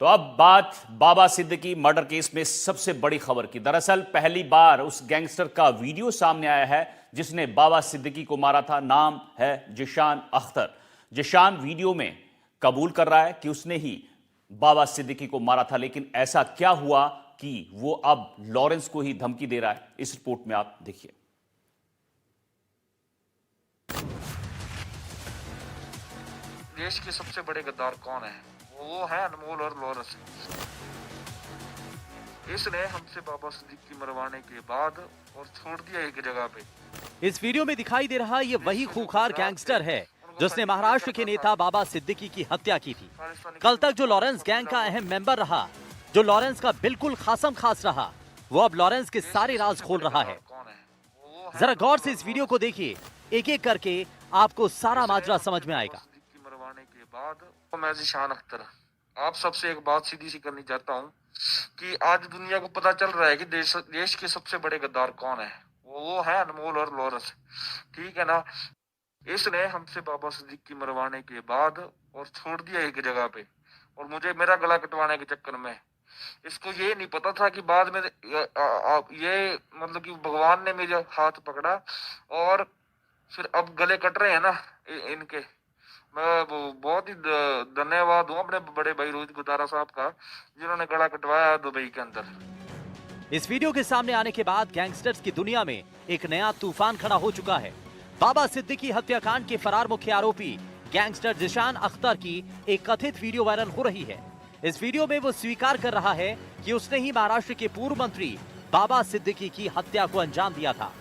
तो अब बात बाबा सिद्दीकी मर्डर केस में सबसे बड़ी खबर की। दरअसल पहली बार उस गैंगस्टर का वीडियो सामने आया है जिसने बाबा सिद्दीकी को मारा था। नाम है जिशान अख्तर। जिशान वीडियो में कबूल कर रहा है कि उसने ही बाबा सिद्दीकी को मारा था, लेकिन ऐसा क्या हुआ कि वो अब लॉरेंस को ही धमकी दे रहा है? इस रिपोर्ट में आप देखिए। देश के सबसे बड़े गद्दार कौन है? वो है अनमोल और लॉरेंस। इसने हमसे बाबा सिद्दीकी मरवाने के बाद और छोड़ दिया एक जगह पे। इस वीडियो में दिखाई दे रहा ये वही खूंखार गैंगस्टर है जिसने महाराष्ट्र के नेता बाबा सिद्दीकी की हत्या की थी। कल तक जो लॉरेंस गैंग का अहम मेंबर रहा, जो लॉरेंस का बिल्कुल खासम खास रहा, वो अब लॉरेंस के सारे राज खोल रहा है। जरा गौर से इस वीडियो को देखिए, एक एक करके आपको सारा माजरा समझ में आएगा। मरवाने के बाद मैं जिशान अख्तर आप सबसे एक बात सीधी सी करनी चाहता हूँ कि आज दुनिया को पता चल रहा है कि देश के सबसे बड़े गद्दार कौन है। वो है अनमोल और लॉरेंस, ठीक है ना। इसने हमसे बाबा सिद्दीकी मरवाने के बाद और छोड़ दिया एक जगह पे, और मुझे मेरा गला कटवाने के चक्कर में इसको ये नहीं पता था कि बाद में ये मतलब कि भगवान ने मेरे हाथ पकड़ा और फिर अब गले कट रहे हैं ना इनके। मैं बहुत ही धन्यवाद हूँ अपने बड़े भाई रोहित गोदारा साहब का, जिन्होंने गला कटवाया दुबई के अंदर। इस वीडियो के सामने आने के बाद गैंगस्टर्स की दुनिया में एक नया तूफान खड़ा हो चुका है। बाबा सिद्दीकी हत्याकांड के फरार मुख्य आरोपी गैंगस्टर जिशान अख्तर की एक कथित वीडियो वायरल हो रही है। इस वीडियो में वो स्वीकार कर रहा है कि उसने ही महाराष्ट्र के पूर्व मंत्री बाबा सिद्दीकी की हत्या को अंजाम दिया था।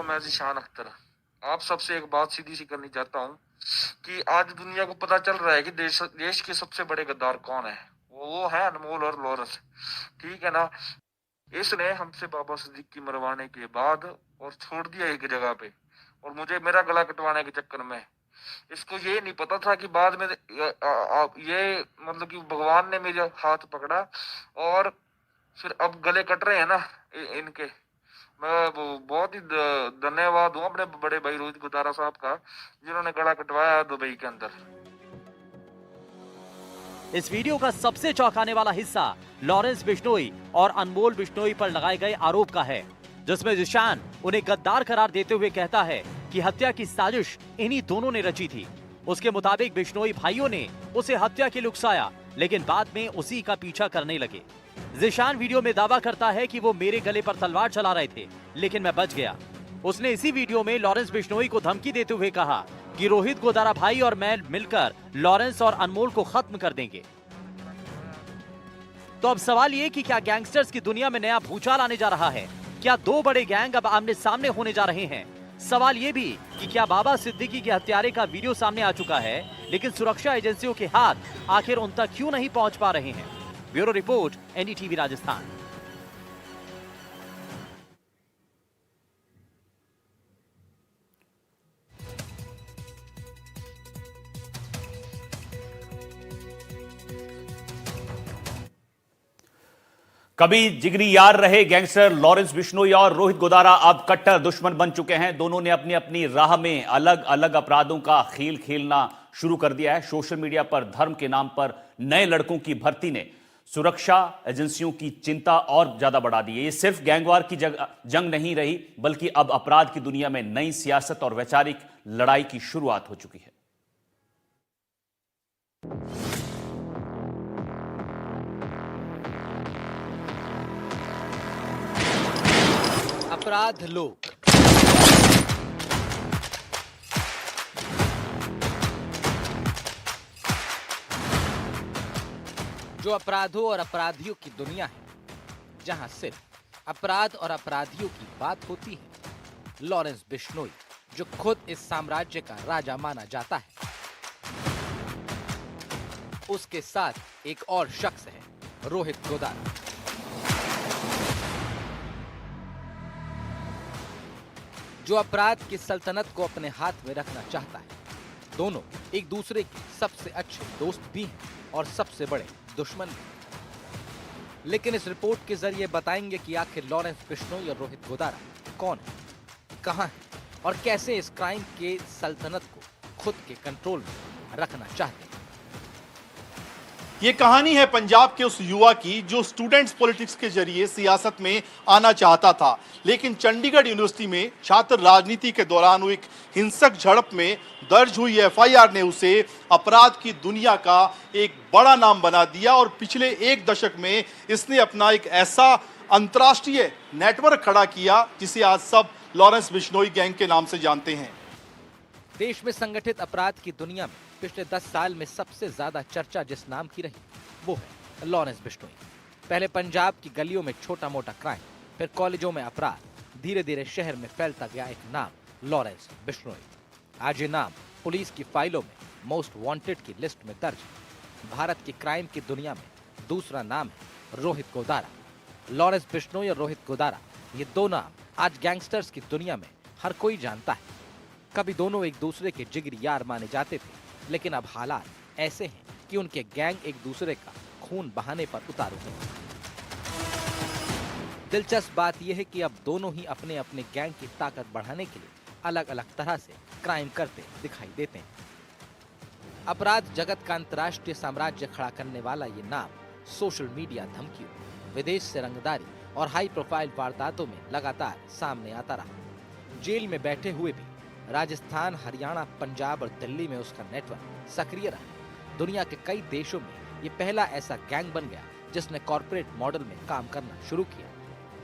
मैं जिशान अख्तर आप सबसे एक बात सीधी सी करनी चाहता हूँ कि आज दुनिया को पता चल रहा है कि देश के सबसे बड़े गद्दार कौन है। वो है अनमोल और लॉरेंस, ठीक है ना। इसने हमसे बाबा सिद्दीकी मरवाने के बाद और छोड़ दिया एक जगह पे, और मुझे मेरा गला कटवाने के चक्कर में इसको ये नहीं पता था कि बाद में ये मतलब कि भगवान ने मेरे हाथ पकड़ा और फिर अब गले कट रहे हैं ना इनके। मैं बहुत ही धन्यवाद हूँ अपने बड़े भाई रोहित गोदारा साहब का, जिन्होंने गला कटवाया दुबई के अंदर। इस वीडियो का सबसे चौंकाने वाला हिस्सा लॉरेंस बिश्नोई और अनमोल बिश्नोई पर लगाए गए आरोप का है, जिसमें जिशान उन्हें गद्दार करार देते हुए कहता है कि हत्या की साजिश इन्हीं दोनों ने रची थी। उसके मुताबिक बिश्नोई भाइयों ने उसे हत्या के लिए उकसाया, लेकिन बाद में उसी का पीछा करने लगे। जिशान वीडियो में दावा करता है कि वो मेरे गले पर तलवार चला रहे थे, लेकिन मैं बच गया। उसने इसी वीडियो में लॉरेंस बिश्नोई को धमकी देते हुए कहा कि रोहित गोदारा भाई और मैं मिलकर लॉरेंस और अनमोल को खत्म कर देंगे। तो अब सवाल ये कि क्या गैंगस्टर्स की दुनिया में नया भूचाल आने जा रहा है? क्या दो बड़े गैंग अब आमने सामने होने जा रहे हैं? सवाल ये भी कि क्या बाबा सिद्दीकी के हत्यारे का वीडियो सामने आ चुका है, लेकिन सुरक्षा एजेंसियों के हाथ आखिर उन तक क्यों नहीं पहुंच पा रहे हैं? Bureau report, NDTV Rajasthan. कभी जिगरी यार रहे गैंगस्टर लॉरेंस बिश्नोई और रोहित गोदारा अब कट्टर दुश्मन बन चुके हैं। दोनों ने अपनी अपनी राह में अलग अलग अपराधों का खेल खेलना शुरू कर दिया है। सोशल मीडिया पर धर्म के नाम पर नए लड़कों की भर्ती ने सुरक्षा एजेंसियों की चिंता और ज्यादा बढ़ा दी है। ये सिर्फ गैंगवार की जंग नहीं रही, बल्कि अब अपराध की दुनिया में नई सियासत और वैचारिक लड़ाई की शुरुआत हो चुकी है। अपराध लोग जो अपराधों और अपराधियों की दुनिया है, जहां सिर्फ अपराध और अपराधियों की बात होती है। लॉरेंस बिश्नोई, जो खुद इस साम्राज्य का राजा माना जाता है, उसके साथ एक और शख्स है, रोहित गोदारा, जो अपराध की सल्तनत को अपने हाथ में रखना चाहता है। दोनों एक दूसरे के सबसे अच्छे दोस्त भी हैं और सबसे बड़े दुश्मन भी। लेकिन इस रिपोर्ट के जरिए बताएंगे कि आखिर लॉरेंस बिश्नोई और रोहित गोदारा कौन है, कहां है और कैसे इस क्राइम के सल्तनत को खुद के कंट्रोल में रखना चाहते हैं। ये कहानी है पंजाब के उस युवा की जो स्टूडेंट्स पॉलिटिक्स के जरिए सियासत में आना चाहता था, लेकिन चंडीगढ़ यूनिवर्सिटी में छात्र राजनीति के दौरान हुई एक हिंसक झड़प में दर्ज हुई एफआईआर ने उसे अपराध की दुनिया का एक बड़ा नाम बना दिया और पिछले एक दशक में इसने अपना एक ऐसा अंतर्राष्ट्रीय नेटवर्क खड़ा किया जिसे आज सब लॉरेंस बिश्नोई गैंग के नाम से जानते हैं। देश में संगठित अपराध की दुनिया में पिछले 10 साल में सबसे ज्यादा चर्चा जिस नाम की रही वो है लॉरेंस बिश्नोई। पहले पंजाब की गलियों में छोटा मोटा क्राइम, फिर कॉलेजों में अपराध, धीरे धीरे शहर में फैलता गया एक नाम लॉरेंस बिश्नोई। आज ये नाम पुलिस की फाइलों में मोस्ट वांटेड की लिस्ट में दर्ज है। भारत की क्राइम की दुनिया में दूसरा नाम है रोहित गोदारा। लॉरेंस बिश्नोई और रोहित गोदारा, ये दो नाम आज गैंगस्टर्स की दुनिया में हर कोई जानता है। कभी दोनों एक दूसरे के जिगरी यार माने जाते थे, लेकिन अब हालात ऐसे हैं कि उनके गैंग एक दूसरे का खून बहाने पर उतारू हैं। दिलचस्प बात यह है कि अब दोनों ही अपने अपने गैंग की ताकत बढ़ाने के लिए अलग अलग तरह से क्राइम करते दिखाई देते हैं। अपराध जगत का अंतर्राष्ट्रीय साम्राज्य खड़ा करने वाला ये नाम सोशल मीडिया धमकियों, विदेश से रंगदारी और हाई प्रोफाइल वारदातों में लगातार सामने आता रहा। जेल में बैठे हुए भी राजस्थान, हरियाणा, पंजाब और दिल्ली में उसका नेटवर्क सक्रिय रहा। दुनिया के कई देशों में ये पहला ऐसा गैंग बन गया जिसने कॉर्पोरेट मॉडल में काम करना शुरू किया।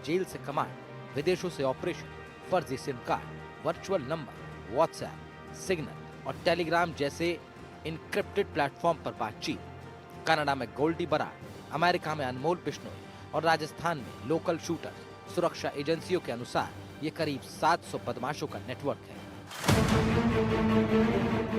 जेल से कमांड, विदेशों से ऑपरेशन, फर्जी SIM card, virtual number, WhatsApp, signal और टेलीग्राम जैसे इनक्रिप्टेड प्लेटफॉर्म पर बातचीत। कनाडा में गोल्डी बराड, अमेरिका में अनमोल बिश्नोई और राजस्थान में लोकल शूटर। सुरक्षा एजेंसियों के अनुसार ये करीब 700 बदमाशों का नेटवर्क है।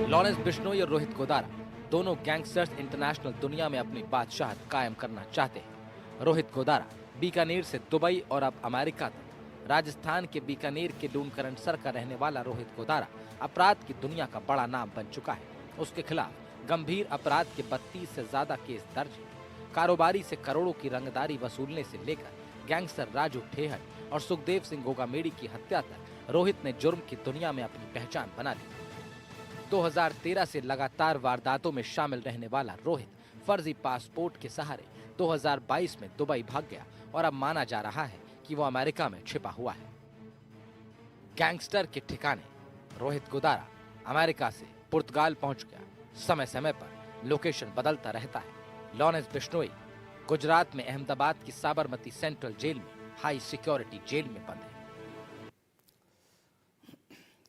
लॉरेंस बिश्नोई और रोहित गोदारा दोनों गैंगस्टर्स इंटरनेशनल दुनिया में अपनी बादशाहत कायम करना चाहते हैं। रोहित गोदारा बीकानेर से दुबई और अब अमेरिका तक। राजस्थान के बीकानेर के लूनकरणसर का रहने वाला रोहित गोदारा अपराध की दुनिया का बड़ा नाम बन चुका है। उसके खिलाफ गंभीर अपराध के 32 से ज्यादा केस दर्ज हैं। कारोबारी से करोड़ों की रंगदारी वसूलने से लेकर गैंगस्टर राजू ठेहर और सुखदेव सिंह गोगामेड़ी की हत्या तक रोहित ने जुर्म की दुनिया में अपनी पहचान बना ली। 2013 से लगातार वारदातों में शामिल रहने वाला रोहित फर्जी पासपोर्ट के सहारे 2022 में दुबई भाग गया और अब माना जा रहा है कि वो अमेरिका में छिपा हुआ है। गैंगस्टर के ठिकाने रोहित गोदारा अमेरिका से पुर्तगाल पहुंच गया। समय समय पर लोकेशन बदलता रहता है। लॉरेंस बिश्नोई गुजरात में अहमदाबाद की साबरमती सेंट्रल जेल में हाई सिक्योरिटी जेल में बंद है।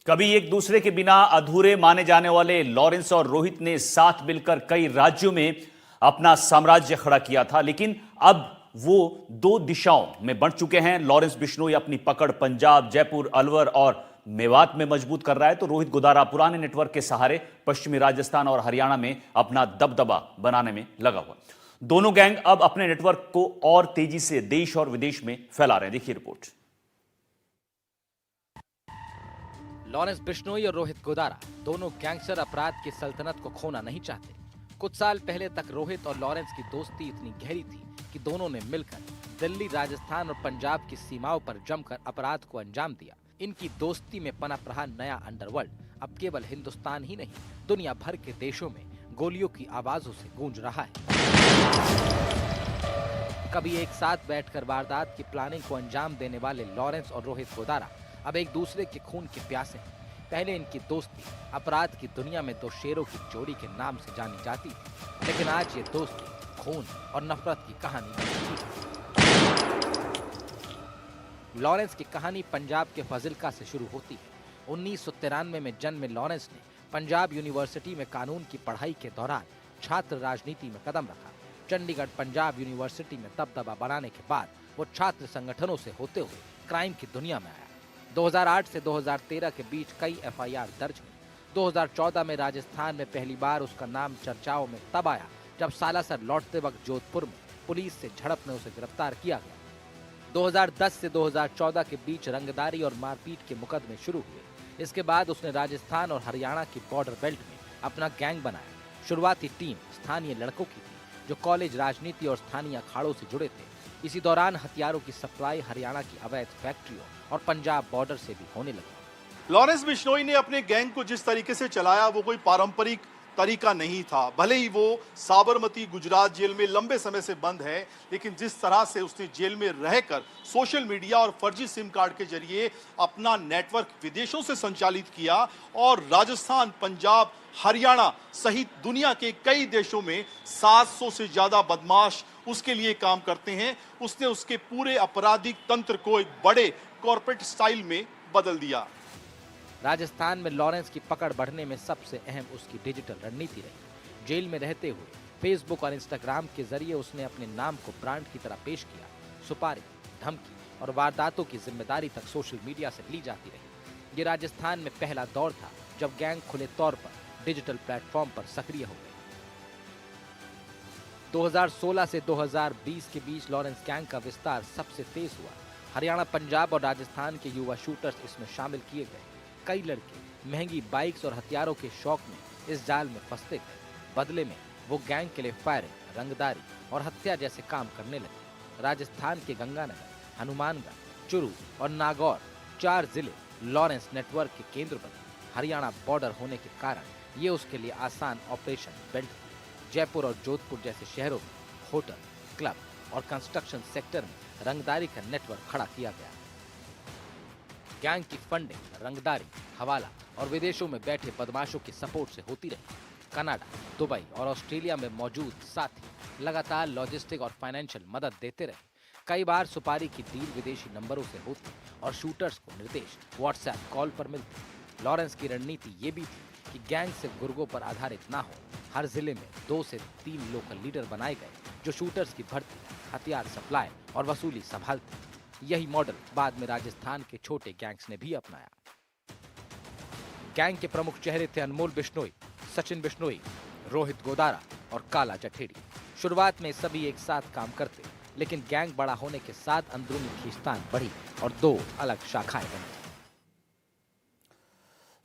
कभी एक दूसरे के बिना अधूरे माने जाने वाले लॉरेंस और रोहित ने साथ मिलकर कई राज्यों में अपना साम्राज्य खड़ा किया था, लेकिन अब वो दो दिशाओं में बढ़ चुके हैं। लॉरेंस बिश्नोई अपनी पकड़ पंजाब, जयपुर, अलवर और मेवात में मजबूत कर रहा है, तो रोहित गोदारा पुराने नेटवर्क के सहारे पश्चिमी राजस्थान और हरियाणा में अपना दबदबा बनाने में लगा हुआ। दोनों गैंग अब अपने नेटवर्क को और तेजी से देश और विदेश में फैला रहे हैं। देखिए रिपोर्ट। लॉरेंस बिश्नोई और रोहित गोदारा दोनों गैंगस्टर अपराध की सल्तनत को खोना नहीं चाहते। कुछ साल पहले तक रोहित और लॉरेंस की दोस्ती इतनी गहरी थी कि दोनों ने मिलकर दिल्ली, राजस्थान और पंजाब की सीमाओं पर जमकर अपराध को अंजाम दिया। इनकी दोस्ती में पनप रहा नया अंडरवर्ल्ड अब केवल हिंदुस्तान ही नहीं, दुनिया भर के देशों में गोलियों की आवाजों से गूंज रहा है। कभी एक साथ बैठकर वारदात की प्लानिंग को अंजाम देने वाले लॉरेंस और रोहित गोदारा अब एक दूसरे के खून के प्यासे हैं। पहले इनकी दोस्ती अपराध की दुनिया में दो शेरों की जोड़ी के नाम से जानी जाती थी, लेकिन आज ये दोस्ती खून और नफरत की कहानी बन चुकी है। लॉरेंस की कहानी पंजाब के फाजिल्का से शुरू होती है। 1993 में जन्मे लॉरेंस ने पंजाब यूनिवर्सिटी में कानून की पढ़ाई के दौरान छात्र राजनीति में कदम रखा। चंडीगढ़ पंजाब यूनिवर्सिटी में दबदबा बनाने के बाद वो छात्र संगठनों से होते हुए क्राइम की दुनिया में आया। 2008 से 2013 के बीच कई एफआईआर दर्ज हुई। 2014 में राजस्थान में पहली बार उसका नाम चर्चाओं में तब आया जब सालासर लौटते वक्त जोधपुर में पुलिस से झड़प में उसे गिरफ्तार किया गया। 2010 से 2014 के बीच रंगदारी और मारपीट के मुकदमे शुरू हुए। इसके बाद उसने राजस्थान और हरियाणा की बॉर्डर बेल्ट में अपना गैंग बनाया। शुरुआती टीम स्थानीय लड़कों की थी जो कॉलेज, राजनीति और स्थानीय अखाड़ों से जुड़े थे। इसी दौरान हथियारों की सप्लाई हरियाणा की अवैध फैक्ट्रियों और पंजाब बॉर्डर से भी होने लगी। लॉरेंस बिश्नोई ने अपने गैंग को जिस तरीके से चलाया वो कोई पारंपरिक तरीका नहीं था। भले ही वो साबरमती गुजरात जेल में लंबे समय से बंद है, लेकिन जिस तरह से उसने जेल में रहकर सोशल मीडिया और फर्जी सिम कार्ड के जरिए अपना नेटवर्क विदेशों से संचालित किया और राजस्थान, पंजाब, हरियाणा सहित दुनिया के कई देशों में 700 से ज्यादा बदमाश उसके लिए काम करते हैं, उसने उसके पूरे आपराधिक तंत्र को एक बड़े कॉर्पोरेट स्टाइल में बदल दिया। राजस्थान में लॉरेंस की पकड़ बढ़ने में सबसे अहम उसकी डिजिटल रणनीति रही। जेल में रहते हुए फेसबुक और इंस्टाग्राम के जरिए उसने अपने नाम को ब्रांड की तरह पेश किया। सुपारी, धमकी और वारदातों की जिम्मेदारी तक सोशल मीडिया से ली जाती रही। ये राजस्थान में पहला दौर था जब गैंग खुले तौर पर डिजिटल प्लेटफॉर्म पर सक्रिय हो गए। 2016 से 2020 के बीच लॉरेंस गैंग का विस्तार सबसे तेज हुआ। हरियाणा, पंजाब और राजस्थान के युवा शूटर्स इसमें शामिल किए गए। कई लड़के महंगी बाइक्स और हथियारों के शौक में इस जाल में फंसते गए। बदले में वो गैंग के लिए फायरिंग, रंगदारी और हत्या जैसे काम करने लगे। राजस्थान के गंगानगर, हनुमानगढ़, चुरू और नागौर 4 जिले लॉरेंस नेटवर्क के केंद्र बने। हरियाणा बॉर्डर होने के कारण ये उसके लिए आसान ऑपरेशन बेल्ट था। जयपुर और जोधपुर जैसे शहरों में होटल, क्लब और कंस्ट्रक्शन सेक्टर में रंगदारी का नेटवर्क खड़ा किया गया। गैंग की फंडिंग, रंगदारी, हवाला और विदेशों में बैठे बदमाशों की सपोर्ट से होती रही। कनाडा, दुबई और ऑस्ट्रेलिया में मौजूद साथी लगातार लॉजिस्टिक और फाइनेंशियल मदद देते रहे। कई बार सुपारी की डील विदेशी नंबरों से होती और शूटर्स को निर्देश व्हाट्सएप कॉल पर मिलते। लॉरेंस की रणनीति ये भी थी कि गैंग सिर्फ गुर्गों पर आधारित ना हो। हर जिले में 2 से 3 लोकल लीडर बनाए गए जो शूटर्स की भर्ती, हथियार सप्लाई और वसूली संभालते। यही मॉडल बाद में राजस्थान के छोटे गैंग्स ने भी अपनाया। गैंग के प्रमुख चेहरे थे अनमोल बिश्नोई, सचिन बिश्नोई, रोहित गोदारा और काला जठेड़ी। शुरुआत में सभी एक साथ काम करते, लेकिन गैंग बड़ा होने के साथ अंदरूनी खींचतान बढ़ी और 2 अलग शाखाएं बनी।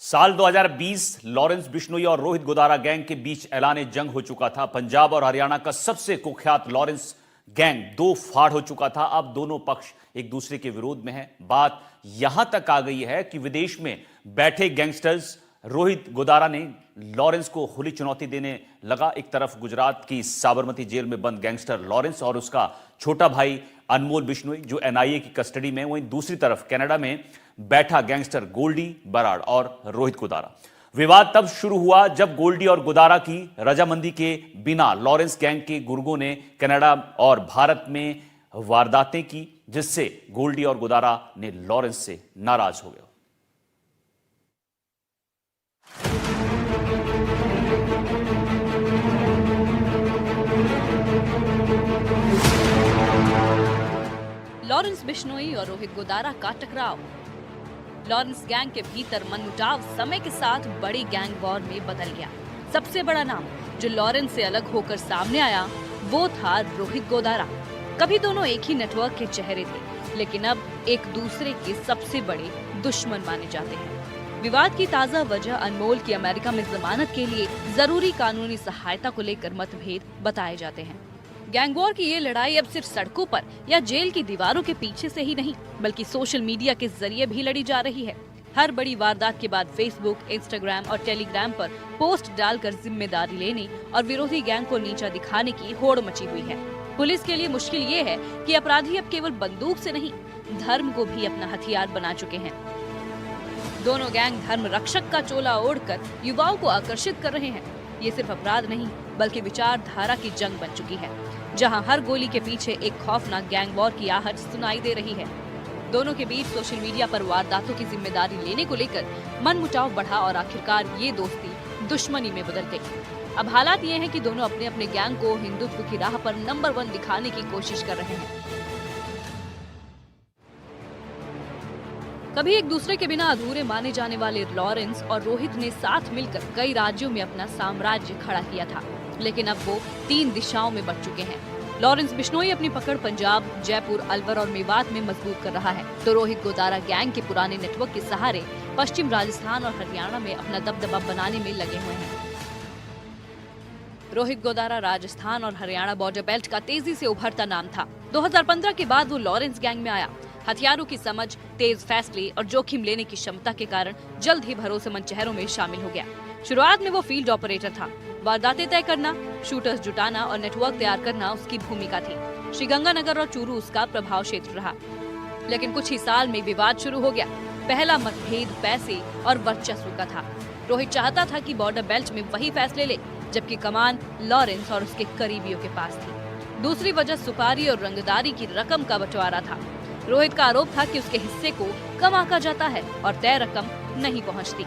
साल 2020 लॉरेंस बिश्नोई और रोहित गोदारा गैंग के बीच ऐलान जंग हो चुका था। पंजाब और हरियाणा का सबसे कुख्यात लॉरेंस गैंग 2 फाड़ हो चुका था। अब दोनों पक्ष एक दूसरे के विरोध में हैं। बात यहां तक आ गई है कि विदेश में बैठे गैंगस्टर्स रोहित गोदारा ने लॉरेंस को खुली चुनौती देने लगा। एक तरफ गुजरात की साबरमती जेल में बंद गैंगस्टर लॉरेंस और उसका छोटा भाई अनमोल बिश्नोई जो एनआईए की कस्टडी में, वहीं दूसरी तरफ कनाडा में बैठा गैंगस्टर गोल्डी बराड़ और रोहित गोदारा। विवाद तब शुरू हुआ जब गोल्डी और गोदारा की रजामंदी के बिना लॉरेंस गैंग के गुर्गों ने कनाडा और भारत में वारदातें की, जिससे गोल्डी और गोदारा ने लॉरेंस से नाराज हो गए। लॉरेंस बिश्नोई और रोहित गोदारा का टकराव। लॉरेंस गैंग के भीतर मनमुटाव समय के साथ बड़ी गैंग वॉर में बदल गया। सबसे बड़ा नाम जो लॉरेंस से अलग होकर सामने आया वो था रोहित गोदारा। कभी दोनों एक ही नेटवर्क के चेहरे थे, लेकिन अब एक दूसरे के सबसे बड़े दुश्मन माने जाते हैं। विवाद की ताजा वजह अनमोल की अमेरिका में जमानत के लिए जरूरी कानूनी सहायता को लेकर मतभेद बताए जाते हैं। गैंग वॉर की ये लड़ाई अब सिर्फ सड़कों पर या जेल की दीवारों के पीछे से ही नहीं, बल्कि सोशल मीडिया के जरिए भी लड़ी जा रही है। हर बड़ी वारदात के बाद फेसबुक, इंस्टाग्राम और टेलीग्राम पर पोस्ट डालकर जिम्मेदारी लेने और विरोधी गैंग को नीचा दिखाने की होड़ मची हुई है। पुलिस के लिए मुश्किल ये है कि अपराधी अब केवल बंदूक से नहीं, धर्म को भी अपना हथियार बना चुके हैं। दोनों गैंग धर्म रक्षक का चोला ओढ़कर युवाओं को आकर्षित कर रहे हैं। ये सिर्फ अपराध नहीं, बल्कि विचारधारा की जंग बन चुकी है, जहां हर गोली के पीछे एक खौफनाक गैंग वॉर की आहट सुनाई दे रही है। दोनों के बीच सोशल मीडिया पर वारदातों की जिम्मेदारी लेने को लेकर मनमुटाव बढ़ा और आखिरकार ये दोस्ती दुश्मनी में बदल गई। अब हालात ये हैं कि दोनों अपने अपने गैंग को हिंदुत्व की राह पर नंबर 1 दिखाने की कोशिश कर रहे हैं। कभी एक दूसरे के बिना अधूरे माने जाने वाले लॉरेंस और रोहित ने साथ मिलकर कई राज्यों में अपना साम्राज्य खड़ा किया था, लेकिन अब वो 3 दिशाओं में बढ़ चुके हैं। लॉरेंस बिश्नोई अपनी पकड़ पंजाब, जयपुर, अलवर और मेवात में मजबूत कर रहा है, तो रोहित गोदारा गैंग के पुराने नेटवर्क के सहारे पश्चिम राजस्थान और हरियाणा में अपना दबदबा बनाने में लगे हुए हैं। रोहित गोदारा राजस्थान और हरियाणा बॉर्डर बेल्ट का तेजी से उभरता नाम था। 2015 के बाद वो लॉरेंस गैंग में आया। हथियारों की समझ, तेज फैसले और जोखिम लेने की क्षमता के कारण जल्द ही भरोसेमंद चेहरों में शामिल हो गया। शुरुआत में वो फील्ड ऑपरेटर था। वारदातें तय करना, शूटर्स जुटाना और नेटवर्क तैयार करना उसकी भूमिका थी। श्रीगंगानगर और चूरू उसका प्रभाव क्षेत्र रहा। लेकिन कुछ ही साल में विवाद शुरू हो गया। पहला मतभेद पैसे और वर्चस्व का था। रोहित चाहता था कि बॉर्डर बेल्ट में वही फैसले ले, जबकि कमान लॉरेंस और उसके करीबियों के पास थी। दूसरी वजह सुपारी और रंगदारी की रकम का बंटवारा था। रोहित का आरोप था कि उसके हिस्से को कम आंका जाता है और तय रकम नहीं पहुंचती।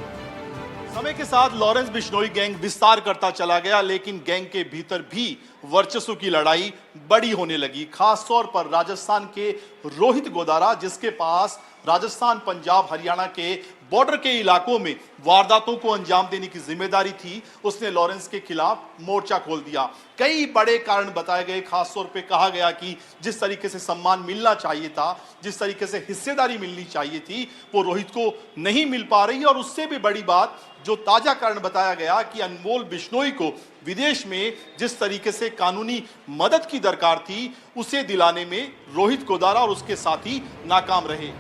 समय के साथ लॉरेंस बिश्नोई गैंग विस्तार करता चला गया, लेकिन गैंग के भीतर भी वर्चस्व की लड़ाई बड़ी होने लगी। खास तौर पर राजस्थान के रोहित गोदारा, जिसके पास राजस्थान, पंजाब, हरियाणा के बॉर्डर के इलाकों में वारदातों को अंजाम देने की जिम्मेदारी थी, उसने लॉरेंस के खिलाफ मोर्चा खोल दिया। कई बड़े कारण बताए गए। खास तौर पे कहा गया कि जिस तरीके से सम्मान मिलना चाहिए था, जिस तरीके से हिस्सेदारी मिलनी चाहिए थी, वो रोहित को नहीं मिल पा रही। और उससे भी बड़ी बात, जो ताजा कारण बताया गया कि अनमोल बिश्नोई को विदेश में जिस तरीके से कानूनी मदद की दरकार थी, उसे दिलाने में रोहित गोदारा और उसके साथी नाकाम रहे।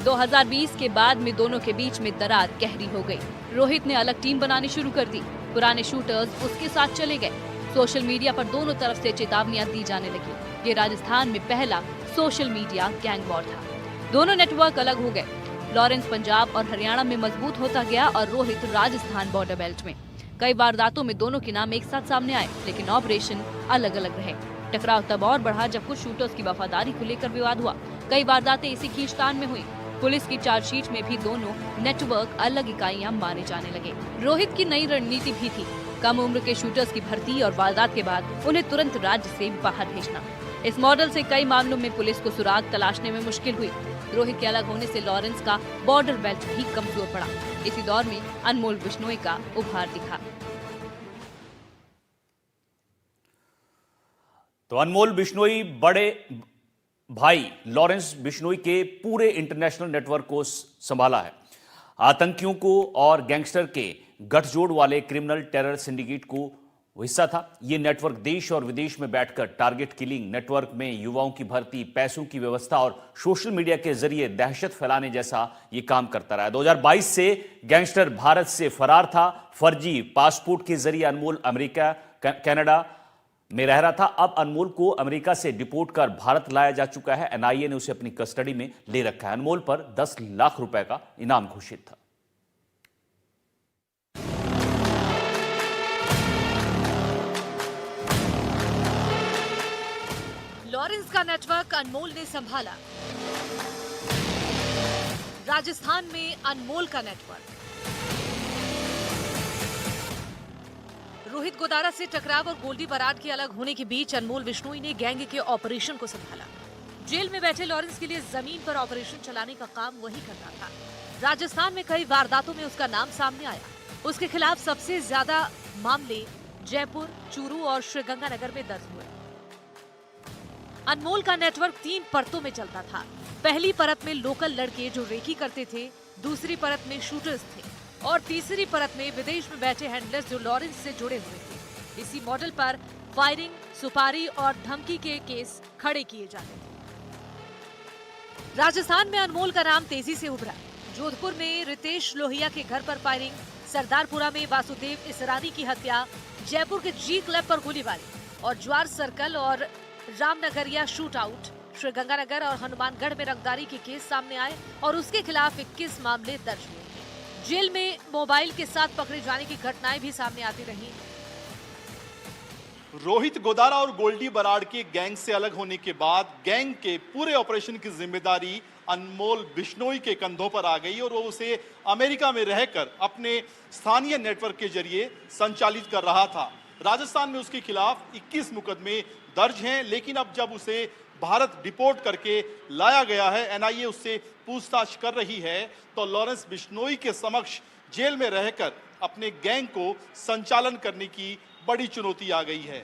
2020 के बाद में दोनों के बीच में दरार गहरी हो गई। रोहित ने अलग टीम बनानी शुरू कर दी। पुराने शूटर्स उसके साथ चले गए। सोशल मीडिया पर दोनों तरफ से चेतावनियां दी जाने लगी। ये राजस्थान में पहला सोशल मीडिया गैंग वॉर था। दोनों नेटवर्क अलग हो गए। लॉरेंस पंजाब और हरियाणा में मजबूत होता गया और रोहित राजस्थान बॉर्डर बेल्ट में। कई वारदातों में दोनों के नाम एक साथ सामने आए, लेकिन ऑपरेशन अलग अलग रहे। टकराव तब और बढ़ा जब कुछ शूटर्स की वफादारी को लेकर विवाद हुआ। कई वारदातें इसी खींचतान में हुई। पुलिस की चार्जशीट में भी दोनों नेटवर्क अलग इकाइयां माने जाने लगे। रोहित की नई रणनीति भी थी, कम उम्र के शूटर्स की भर्ती और वारदात के बाद उन्हें तुरंत राज्य से बाहर भेजना। इस मॉडल से कई मामलों में पुलिस को सुराग तलाशने में मुश्किल हुई। रोहित के अलग होने से लॉरेंस का बॉर्डर बेल्ट भी कमजोर पड़ा। इसी दौर में अनमोल बिश्नोई का उभार दिखा। तो अनमोल बिश्नोई बड़े भाई लॉरेंस बिश्नोई के पूरे इंटरनेशनल नेटवर्क को संभाला है। आतंकियों को और गैंगस्टर के गठजोड़ वाले क्रिमिनल टेरर सिंडिकेट को हिस्सा था। यह नेटवर्क देश और विदेश में बैठकर टारगेट किलिंग, नेटवर्क में युवाओं की भर्ती, पैसों की व्यवस्था और सोशल मीडिया के जरिए दहशत फैलाने जैसा यह काम करता रहा। 2022 से गैंगस्टर भारत से फरार था। फर्जी पासपोर्ट के जरिए अनमोल अमेरिका, कनाडा में रह रहा था। अब अनमोल को अमेरिका से डिपोर्ट कर भारत लाया जा चुका है। एनआईए ने उसे अपनी कस्टडी में ले रखा है। अनमोल पर 10 लाख रुपए का इनाम घोषित था। लॉरेंस का नेटवर्क अनमोल ने संभाला। राजस्थान में अनमोल का नेटवर्क। रोहित गोदारा से टकराव और गोल्डी बराड के अलग होने के बीच अनमोल बिश्नोई ने गैंग के ऑपरेशन को संभाला। जेल में बैठे लॉरेंस के लिए जमीन पर ऑपरेशन चलाने का काम वही करना था। राजस्थान में कई वारदातों में उसका नाम सामने आया। उसके खिलाफ सबसे ज्यादा मामले जयपुर, चूरू और श्रीगंगानगर में दर्ज हुए। अनमोल का नेटवर्क 3 परतों में चलता था। पहली परत में लोकल लड़के जो रेकी करते थे, दूसरी परत में शूटर्स थे और तीसरी परत में विदेश में बैठे हैंडलर्स जो लॉरेंस से जुड़े हुए थे। इसी मॉडल पर फायरिंग, सुपारी और धमकी के केस खड़े किए जाते थे। राजस्थान में अनमोल का नाम तेजी से उभरा। जोधपुर में रितेश लोहिया के घर पर फायरिंग, सरदारपुरा में वासुदेव इसरानी की हत्या, जयपुर के जी क्लब पर गोलीबारी और ज्वार सर्कल और रामनगरिया शूट आउट, श्रीगंगानगर और हनुमानगढ़ में रंगदारी के केस सामने आए और उसके खिलाफ 21 मामले दर्ज हुए। जेल में मोबाइल के साथ पकड़े जाने की घटनाएं भी सामने आती रही। रोहित गोदारा और गोल्डी बराड के गैंग से अलग होने के बाद गैंग के पूरे ऑपरेशन की जिम्मेदारी अनमोल बिश्नोई के कंधों पर आ गई और वो उसे अमेरिका में रहकर अपने स्थानीय नेटवर्क के जरिए संचालित कर रहा था। राजस्थान में उसके खिलाफ 21 मुकदमे दर्ज हैं, लेकिन अब जब उसे भारत डिपोर्ट करके लाया गया है, एनआईए उससे पूछताछ कर रही है, तो लॉरेंस बिश्नोई के समक्ष जेल में रहकर अपने गैंग को संचालन करने की बड़ी चुनौती आ गई है।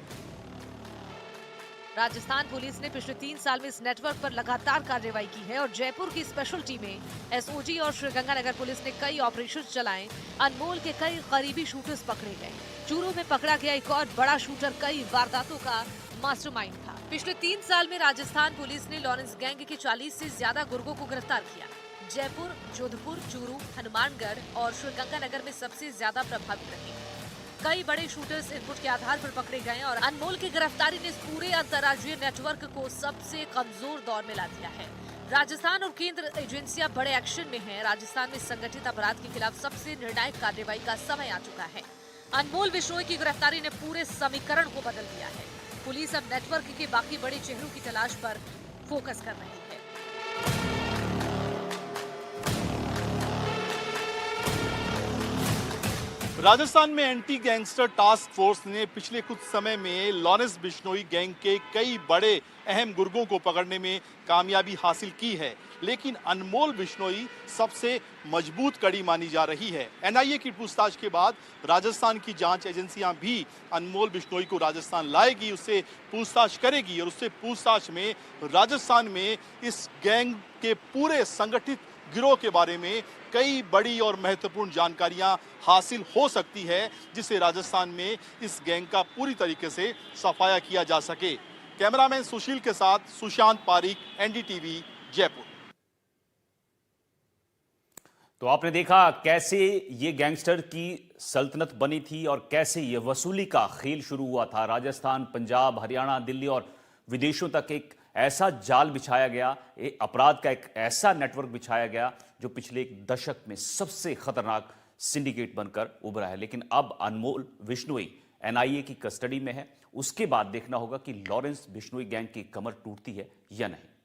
राजस्थान पुलिस ने पिछले 3 साल में इस नेटवर्क पर लगातार कार्रवाई की है और जयपुर की स्पेशल टीमें, एसओजी और श्रीगंगानगर पुलिस ने कई ऑपरेशन चलाए। अनमोल के कई करीबी शूटर्स पकड़े गए। चूरू में पकड़ा गया एक और बड़ा शूटर कई वारदातों का मास्टरमाइंड था। पिछले 3 साल में राजस्थान पुलिस ने लॉरेंस गैंग के 40 से ज्यादा गुर्गों को गिरफ्तार किया। जयपुर, जोधपुर, चूरू, हनुमानगढ़ और श्रीगंगानगर में सबसे ज्यादा प्रभावित रहे। कई बड़े शूटर्स इनपुट के आधार पर पकड़े गए और अनमोल की गिरफ्तारी ने इस पूरे अंतर्राज्यीय नेटवर्क को सबसे कमजोर दौर में ला दिया है। राजस्थान और केंद्र एजेंसियां बड़े एक्शन में हैं। राजस्थान में संगठित अपराध के खिलाफ सबसे निर्णायक कार्रवाई का समय आ चुका है। अनमोल बिश्नोई की गिरफ्तारी ने पूरे समीकरण को बदल दिया है। पुलिस अब नेटवर्क के बाकी बड़े चेहरों की तलाश पर फोकस कर रही है। राजस्थान में एंटी गैंगस्टर टास्क फोर्स ने पिछले कुछ समय में लॉरेंस बिश्नोई गैंग के कई बड़े अहम गुर्गों को पकड़ने में कामयाबी हासिल की है, लेकिन अनमोल बिश्नोई सबसे मजबूत कड़ी मानी जा रही है। एनआईए की पूछताछ के बाद राजस्थान की जांच एजेंसियां भी अनमोल बिश्नोई को राजस्थान लाएगी, उससे पूछताछ करेगी और उससे पूछताछ में राजस्थान में इस गैंग के पूरे संगठित गिरोह के बारे में कई बड़ी और महत्वपूर्ण जानकारियां हासिल हो सकती है, जिससे राजस्थान में इस गैंग का पूरी तरीके से सफाया किया जा सके। कैमरामैन सुशील के साथ सुशांत पारीक, एनडीटीवी, जयपुर। तो आपने देखा कैसे ये गैंगस्टर की सल्तनत बनी थी और कैसे ये वसूली का खेल शुरू हुआ था। राजस्थान, पंजाब, हरियाणा, दिल्ली और विदेशों तक एक ऐसा जाल बिछाया गया, अपराध का एक ऐसा नेटवर्क बिछाया गया जो पिछले एक दशक में सबसे खतरनाक सिंडिकेट बनकर उभरा है। लेकिन अब अनमोल बिश्नोई एनआईए की कस्टडी में है। उसके बाद देखना होगा कि लॉरेंस बिश्नोई गैंग की कमर टूटती है या नहीं।